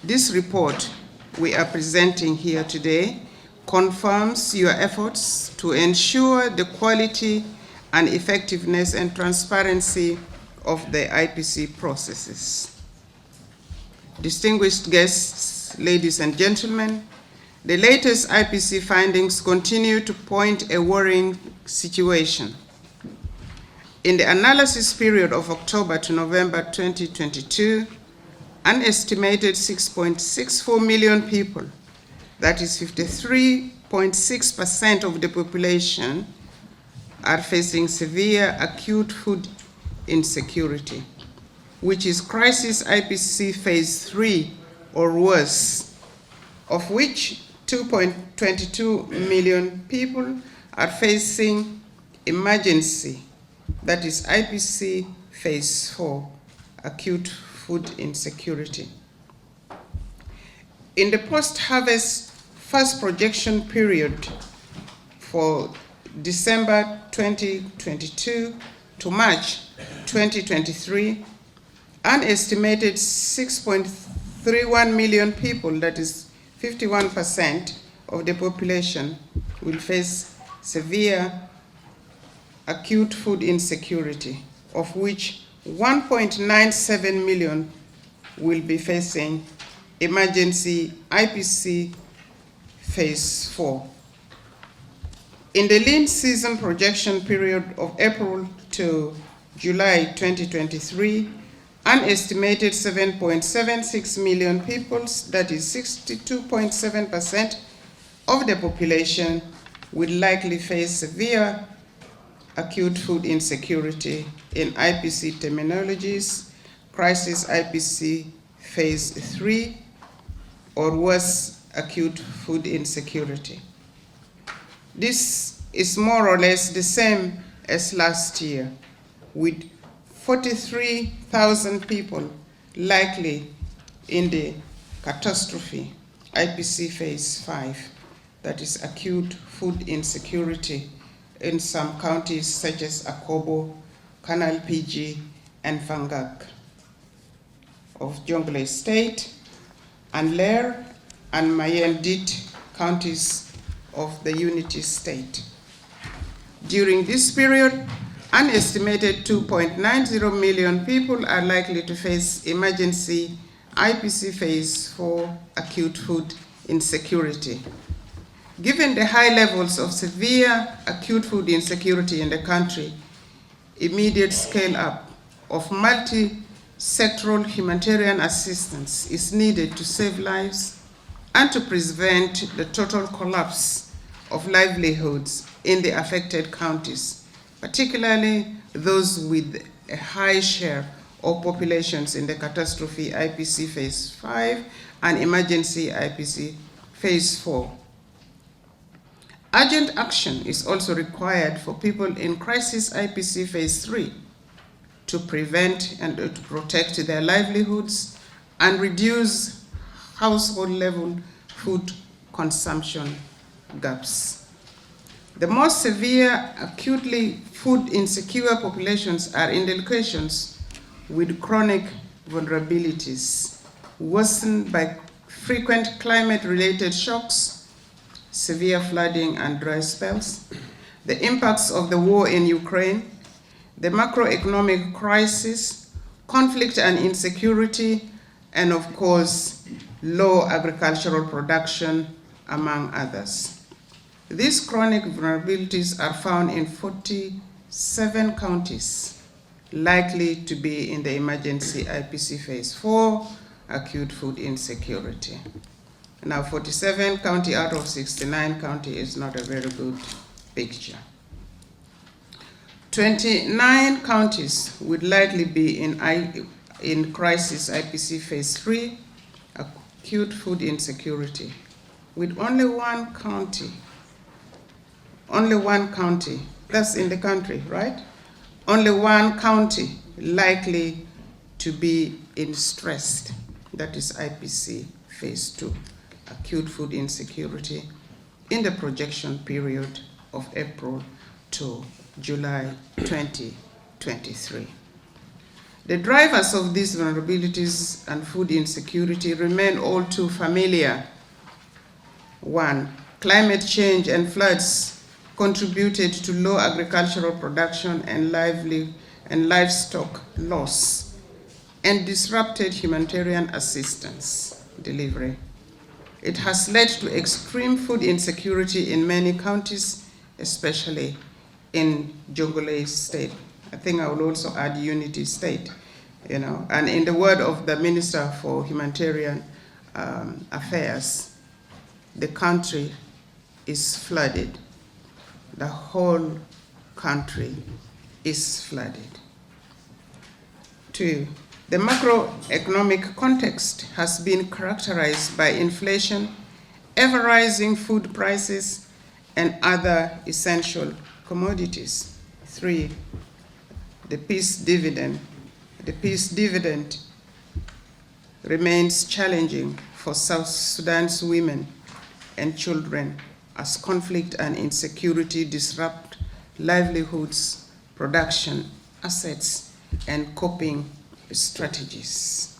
This report we are presenting here today confirms your efforts to ensure the quality and effectiveness and transparency of the IPC processes. Distinguished guests, ladies and gentlemen, the latest IPC findings continue to point a worrying situation. In the analysis period of October to November 2022, an estimated 6.64 million people, that is 53.6% of the population, are facing severe acute food insecurity, which is crisis IPC Phase 3 or worse, of which 2.22 million people are facing emergency, that is IPC Phase 4, acute food insecurity. In the post-harvest first projection period for December 2022 to March 2023, an estimated 6.31 million people, that is 51% of the population, will face severe acute food insecurity, of which 1.97 million will be facing emergency IPC Phase 4. In the lean season projection period of April to July 2023, an estimated 7.76 million people, that is 62.7% of the population, will likely face severe acute food insecurity in IPC terminologies, crisis IPC Phase 3, or worse, acute food insecurity. This is more or less the same as last year, with 43,000 people likely in the catastrophe IPC Phase 5, that is acute food insecurity in some counties such as Akobo, Canal PG, and Fangak of Jonglei State, and Lair and Mayendit counties of the Unity State. During this period, an estimated 2.90 million people are likely to face emergency IPC Phase 4 acute food insecurity. Given the high levels of severe acute food insecurity in the country, immediate scale-up of multi-sectoral humanitarian assistance is needed to save lives and to prevent the total collapse of livelihoods in the affected counties, particularly those with a high share of populations in the catastrophe IPC Phase 5 and emergency IPC Phase 4. Urgent action is also required for people in crisis IPC Phase 3 to prevent and to protect their livelihoods and reduce household level food consumption gaps. The most severe acutely food insecure populations are in the locations with chronic vulnerabilities, worsened by frequent climate-related shocks, severe flooding and dry spells, the impacts of the war in Ukraine, the macroeconomic crisis, conflict and insecurity, and of course, low agricultural production, among others. These chronic vulnerabilities are found in 47 counties, likely to be in the emergency IPC Phase 4, acute food insecurity. Now, 47 county out of 69 county is not a very good picture. 29 counties would likely be in crisis IPC Phase 3, acute food insecurity, with only one county, that's in the country, right? Only one county likely to be in stressed, that is IPC Phase 2, acute food insecurity, in the projection period of April to July 2023. The drivers of these vulnerabilities and food insecurity remain all too familiar. 1. Climate change and floods contributed to low agricultural production and livestock loss, and disrupted humanitarian assistance delivery. It has led to extreme food insecurity in many counties, especially in Jonglei State. I think I will also add Unity State, and in the word of the Minister for Humanitarian Affairs, the country is flooded. The whole country is flooded. 2. The macroeconomic context has been characterized by inflation, ever-rising food prices, and other essential commodities. 3. The peace dividend remains challenging for South Sudan's women and children as conflict and insecurity disrupt livelihoods, production, assets, and coping strategies.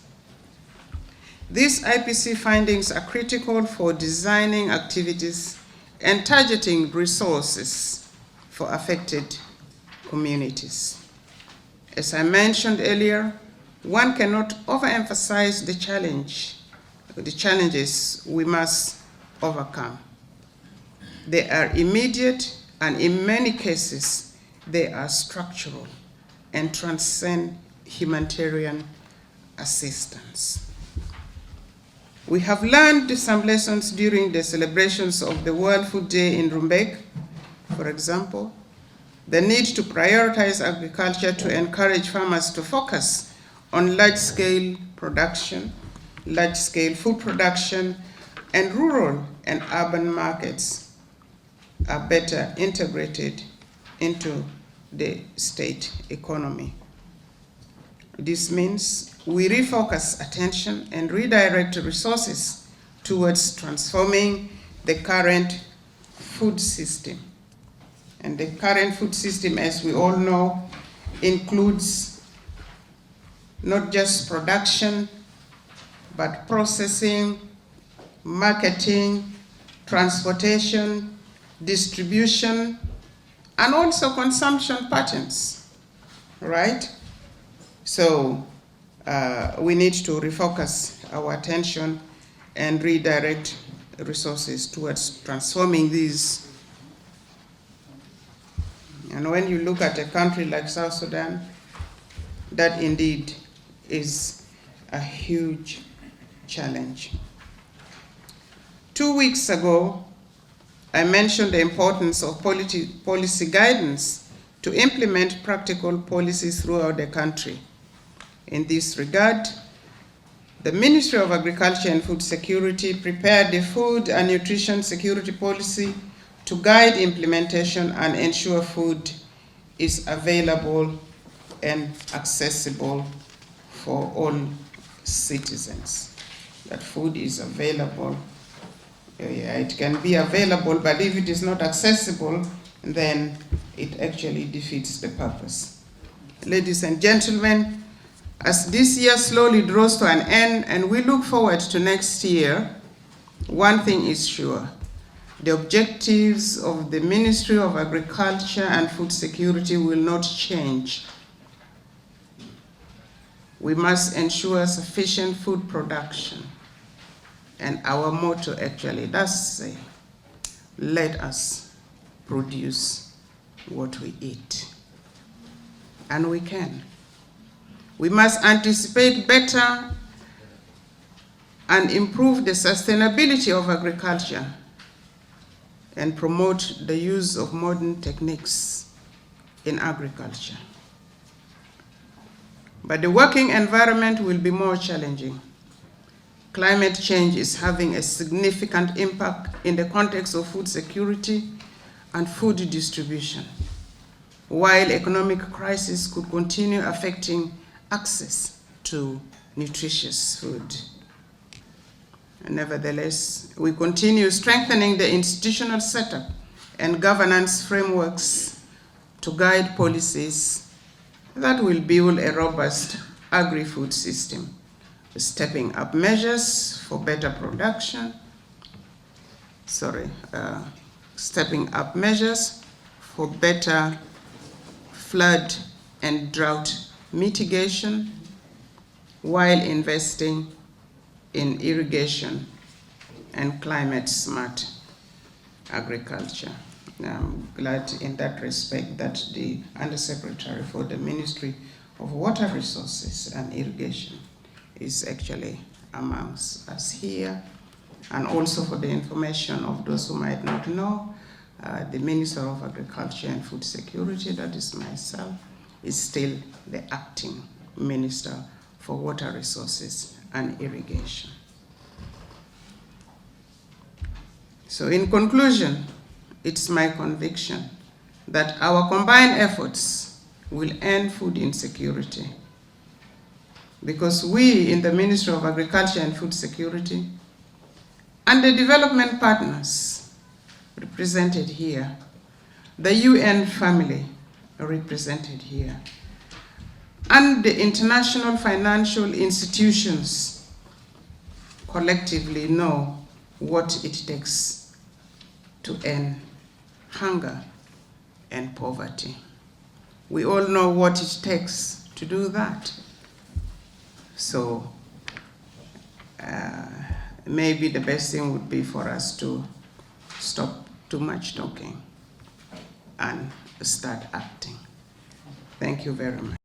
These IPC findings are critical for designing activities and targeting resources for affected communities. As I mentioned earlier, one cannot overemphasize the challenges we must overcome. They are immediate, and in many cases, they are structural and transcend humanitarian assistance. We have learned some lessons during the celebrations of the World Food Day in Rumbek. For example, the need to prioritize agriculture to encourage farmers to focus on large-scale food production, and rural and urban markets are better integrated into the state economy. This means we refocus attention and redirect resources towards transforming the current food system. And the current food system, as we all know, includes not just production, but processing, marketing, transportation, distribution, and also consumption patterns, right? So we need to refocus our attention and redirect resources towards transforming these. And when you look at a country like South Sudan, that indeed is a huge challenge. 2 weeks ago, I mentioned the importance of policy guidance to implement practical policies throughout the country. In this regard, the Ministry of Agriculture and Food Security prepared the Food and Nutrition Security Policy to guide implementation and ensure food is available and accessible for all citizens. That food is available. It can be available, but if it is not accessible, then it actually defeats the purpose. Ladies and gentlemen, as this year slowly draws to an end and we look forward to next year, one thing is sure: the objectives of the Ministry of Agriculture and Food Security will not change. We must ensure sufficient food production. And our motto actually does say, let us produce what we eat. And we can. We must anticipate better and improve the sustainability of agriculture and promote the use of modern techniques in agriculture. But the working environment will be more challenging. Climate change is having a significant impact in the context of food security and food distribution, while economic crisis could continue affecting access to nutritious food. And nevertheless, we continue strengthening the institutional setup and governance frameworks to guide policies that will build a robust agri-food system, stepping up measures for better production, stepping up measures for better flood and drought mitigation, while investing in irrigation and climate-smart agriculture. I'm glad in that respect that the Undersecretary for the Ministry of Water Resources and Irrigation is actually amongst us here. And also for the information of those who might not know, the Minister of Agriculture and Food Security, that is myself, is still the acting Minister for Water Resources and Irrigation. So in conclusion, it's my conviction that our combined efforts will end food insecurity, because we in the Ministry of Agriculture and Food Security and the development partners represented here, the UN family represented here, and the international financial institutions collectively know what it takes to end hunger and poverty. We all know what it takes to do that. So maybe the best thing would be for us to stop too much talking and start acting. Thank you very much.